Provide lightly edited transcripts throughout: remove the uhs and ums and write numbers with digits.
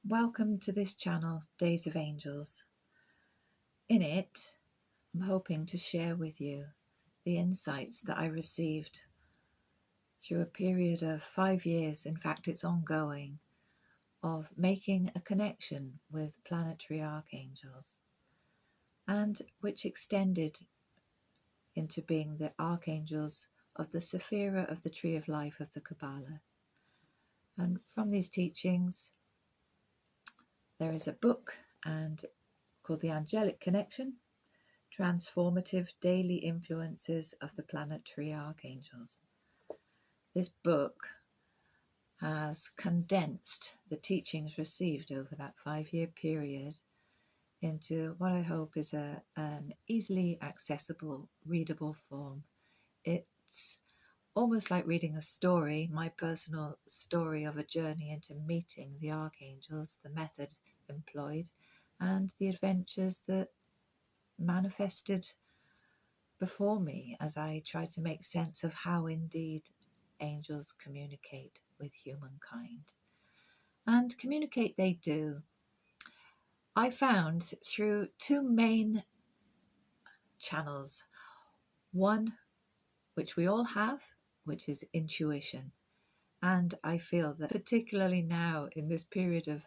Welcome to this channel, Days of Angels. In it, I'm hoping to share with you the insights that I received through a period of 5 years, in fact it's ongoing, of making a connection with planetary archangels, and which extended into being the archangels of the Sephirah of the Tree of Life of the Kabbalah. And from these teachings, there is a book called The Angelic Connection, Transformative Daily Influences of the Planetary Archangels. This book has condensed the teachings received over that 5-year period into what I hope is an easily accessible, readable form. It's almost like reading a story, my personal story of a journey into meeting the archangels, the method employed, and the adventures that manifested before me as I try to make sense of how indeed angels communicate with humankind. And communicate they do. I found through two main channels, one which we all have, which is intuition. And I feel that particularly now in this period of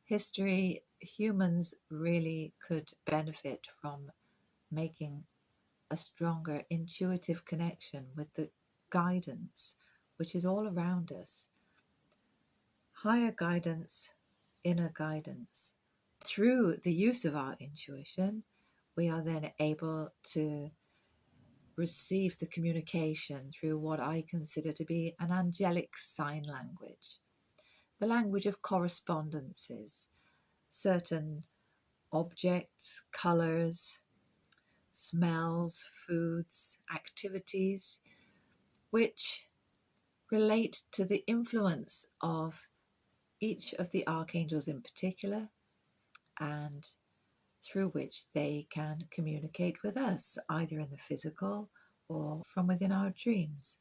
history, humans really could benefit from making a stronger intuitive connection with the guidance which is all around us. Higher guidance, inner guidance. Through the use of our intuition, we are then able to receive the communication through what I consider to be an angelic sign language, the language of correspondences, certain objects, colours, smells, foods, activities, which relate to the influence of each of the archangels in particular, and through which they can communicate with us, either in the physical or from within our dreams.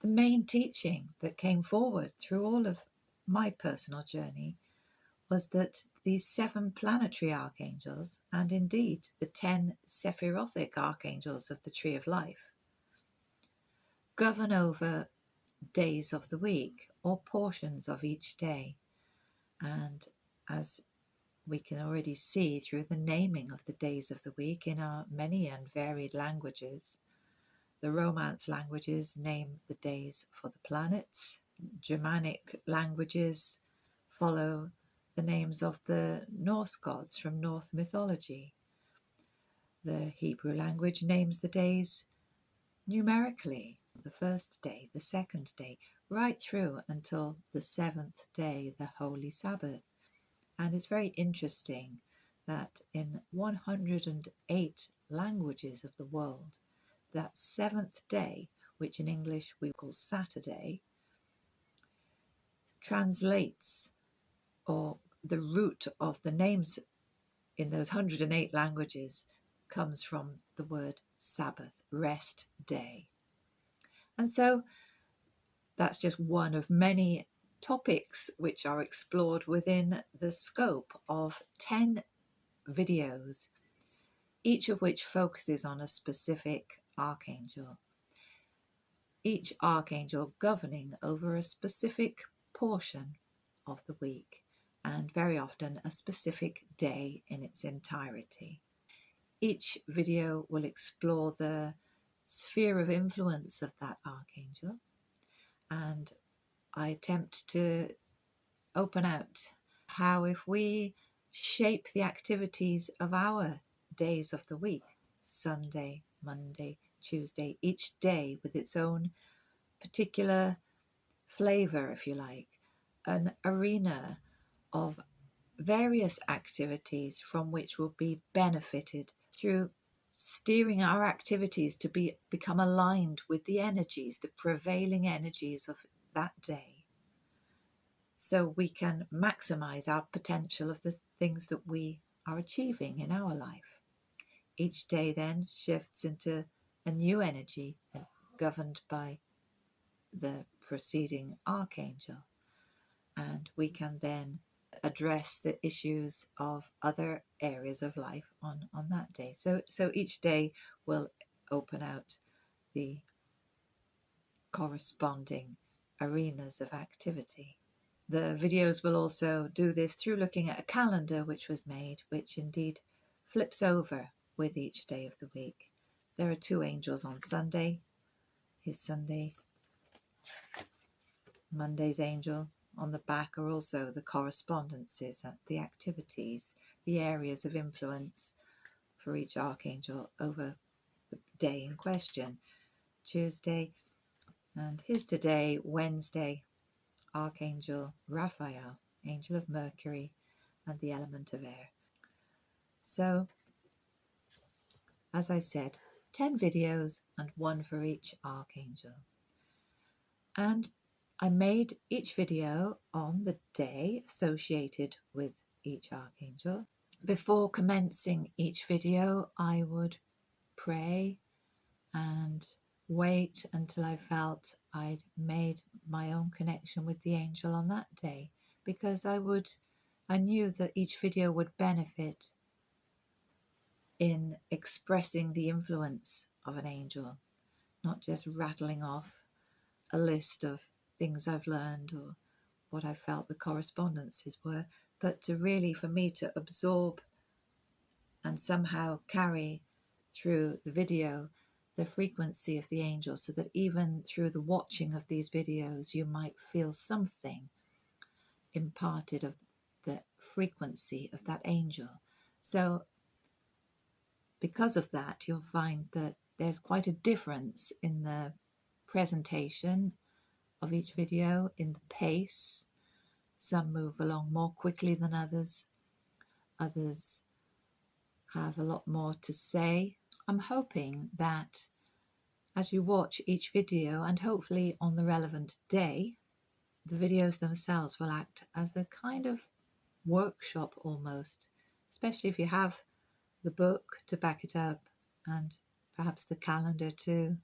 The main teaching that came forward through all of my personal journey was that these 7 planetary archangels, and indeed the 10 Sephirothic Archangels of the Tree of Life, govern over days of the week or portions of each day. And as we can already see through the naming of the days of the week in our many and varied languages, the Romance languages name the days for the planets. Germanic languages follow the names of the Norse gods from Norse mythology. The Hebrew language names the days numerically, the first day, the second day, right through until the 7th day, the Holy Sabbath. And it's very interesting that in 108 languages of the world, that 7th day, which in English we call Saturday, translates, or the root of the names in those 108 languages comes from the word Sabbath, rest day. And so that's just one of many topics which are explored within the scope of 10 videos, each of which focuses on a specific archangel, each archangel governing over a specific portion of the week, and very often a specific day in its entirety. Each video will explore the sphere of influence of that archangel, and I attempt to open out how, if we shape the activities of our days of the week, Sunday, Monday, Tuesday, each day with its own particular flavour, if you like, an arena of various activities from which will be benefited through steering our activities to become aligned with the energies, the prevailing energies of that day, so we can maximize our potential of the things that we are achieving in our life. Each day then shifts into a new energy governed by the preceding archangel, and we can then address the issues of other areas of life on that day. So each day will open out the corresponding arenas of activity. The videos will also do this through looking at a calendar which was made, which indeed flips over with each day of the week. There are 2 angels on Sunday, his Sunday, Monday's angel. On the back are also the correspondences, the activities, the areas of influence for each archangel over the day in question. Tuesday, and his today, Wednesday, Archangel Raphael, angel of Mercury and the element of air. So, as I said, 10 videos and 1 for each archangel. And I made each video on the day associated with each archangel. Before commencing each video, I would pray and wait until I felt I'd made my own connection with the angel on that day, because I knew that each video would benefit in expressing the influence of an angel, not just rattling off a list of things I've learned or what I felt the correspondences were, but to really, for me to absorb and somehow carry through the video the frequency of the angel, so that even through the watching of these videos you might feel something imparted of the frequency of that angel. So because of that, you'll find that there's quite a difference in the presentation of each video, in the pace. Some move along more quickly than others. Others have a lot more to say. I'm hoping that as you watch each video, and hopefully on the relevant day, the videos themselves will act as a kind of workshop almost, especially if you have the book to back it up and perhaps the calendar too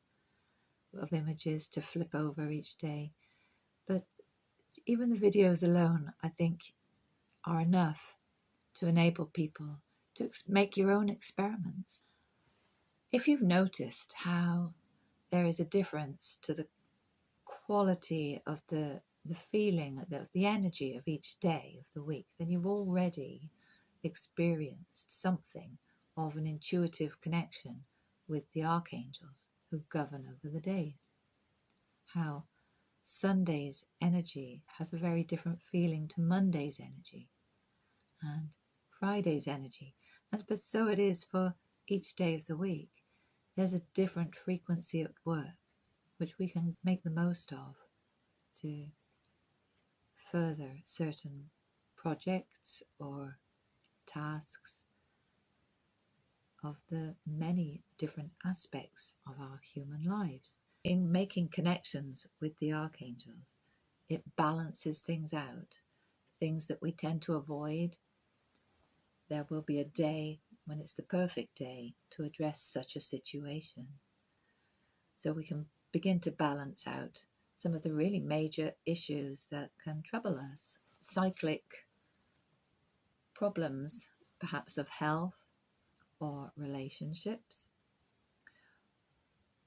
of images to flip over each day. But even the videos alone, I think, are enough to enable people to make your own experiments. If you've noticed how there is a difference to the quality of the feeling, of the energy of each day of the week, then you've already experienced something of an intuitive connection with the archangels who govern over the days. How Sunday's energy has a very different feeling to Monday's energy and Friday's energy. But so it is for each day of the week. There's a different frequency at work, which we can make the most of to further certain projects or tasks of the many different aspects of our human lives. In making connections with the archangels, it balances things out, things that we tend to avoid. There will be a day when it's the perfect day to address such a situation. So we can begin to balance out some of the really major issues that can trouble us. Cyclic problems, perhaps of health or relationships,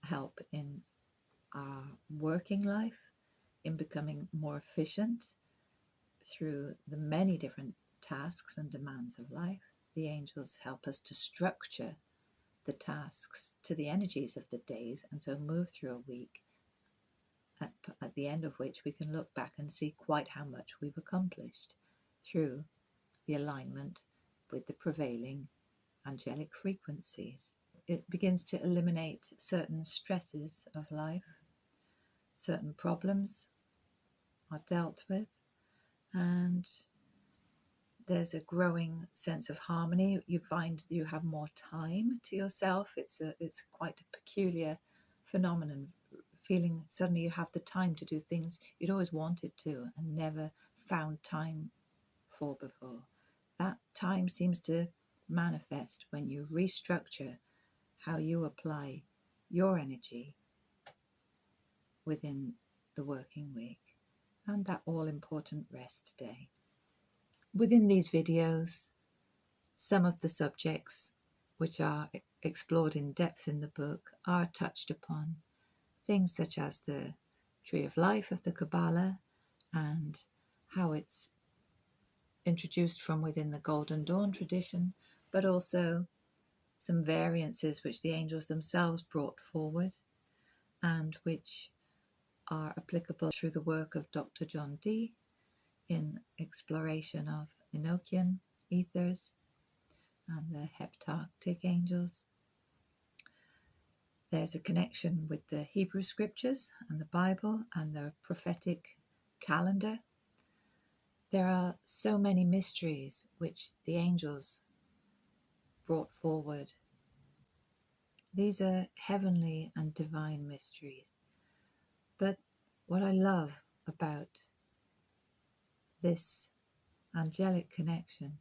help in our working life, in becoming more efficient through the many different tasks and demands of life. The angels help us to structure the tasks to the energies of the days, and so move through a week at the end of which we can look back and see quite how much we've accomplished through the alignment with the prevailing angelic frequencies. It begins to eliminate certain stresses of life. Certain problems are dealt with, and there's a growing sense of harmony. You find you have more time to yourself. It's quite a peculiar phenomenon, feeling suddenly you have the time to do things you'd always wanted to and never found time for before. That time seems to manifest when you restructure how you apply your energy within the working week and that all-important rest day. Within these videos, some of the subjects which are explored in depth in the book are touched upon. Things such as the Tree of Life of the Kabbalah and how it's introduced from within the Golden Dawn tradition, but also some variances which the angels themselves brought forward and which are applicable through the work of Dr. John Dee in exploration of Enochian ethers and the heptarctic angels. There's a connection with the Hebrew scriptures and the Bible and the prophetic calendar. There are so many mysteries which the angels brought forward. These are heavenly and divine mysteries. But what I love about this angelic connection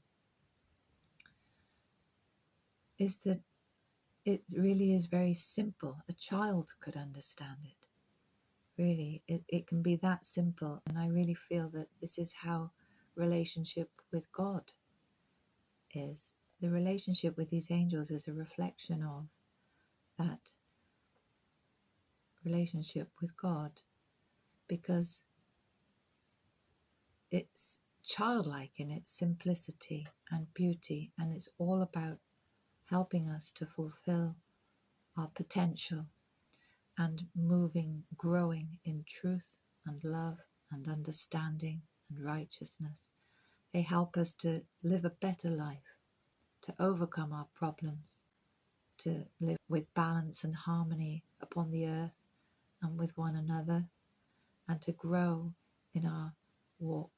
is that it really is very simple. A child could understand it. Really, it can be that simple. And I really feel that this is how relationship with God is. The relationship with these angels is a reflection of that relationship with God, because it's childlike in its simplicity and beauty, and it's all about helping us to fulfill our potential and moving, growing in truth and love and understanding and righteousness. They help us to live a better life, to overcome our problems, to live with balance and harmony upon the earth and with one another, and to grow in our walk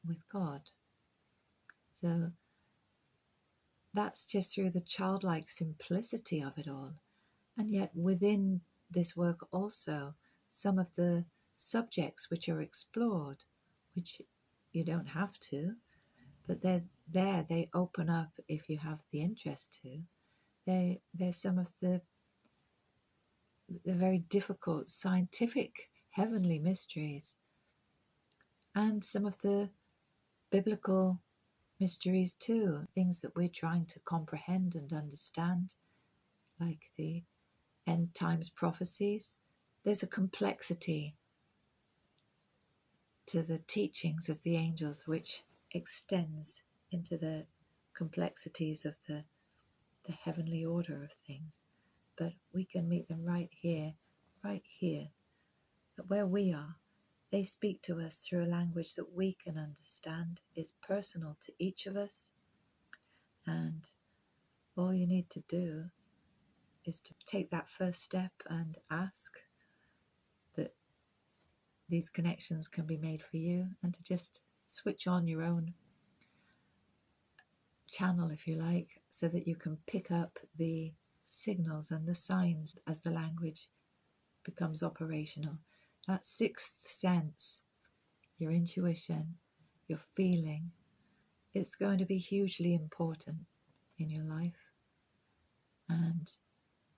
with God. So that's just through the childlike simplicity of it all. And yet within this work also, some of the subjects which are explored, which you don't have to, but they're there, they open up if you have the interest to. They're some of the very difficult scientific heavenly mysteries, and some of the biblical mysteries too, things that we're trying to comprehend and understand, like the end times prophecies. There's a complexity to the teachings of the angels which extends into the complexities of the heavenly order of things. But we can meet them right here, where we are. They speak to us through a language that we can understand. It's personal to each of us. And all you need to do is to take that first step and ask that these connections can be made for you, and to just switch on your own channel, if you like, so that you can pick up the signals and the signs as the language becomes operational. That sixth sense, your intuition, your feeling, it's going to be hugely important in your life. And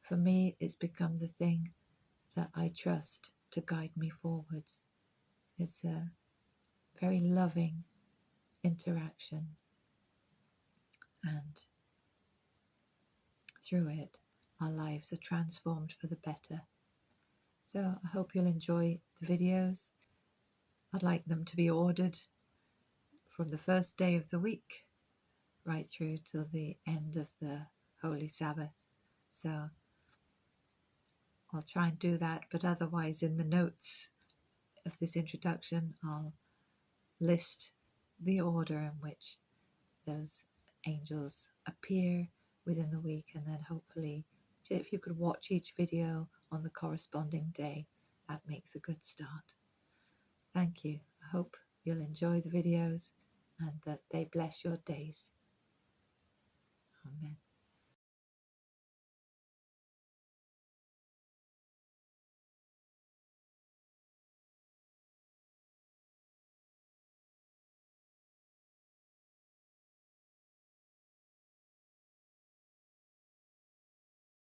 for me, it's become the thing that I trust to guide me forwards. It's a very loving interaction, and through it, our lives are transformed for the better. So I hope you'll enjoy the videos. I'd like them to be ordered from the first day of the week right through till the end of the Holy Sabbath. So I'll try and do that, but otherwise in the notes of this introduction, I'll list the order in which those angels appear within the week, and then hopefully if you could watch each video on the corresponding day, that makes a good start. Thank you. I hope you'll enjoy the videos and that they bless your days. Amen.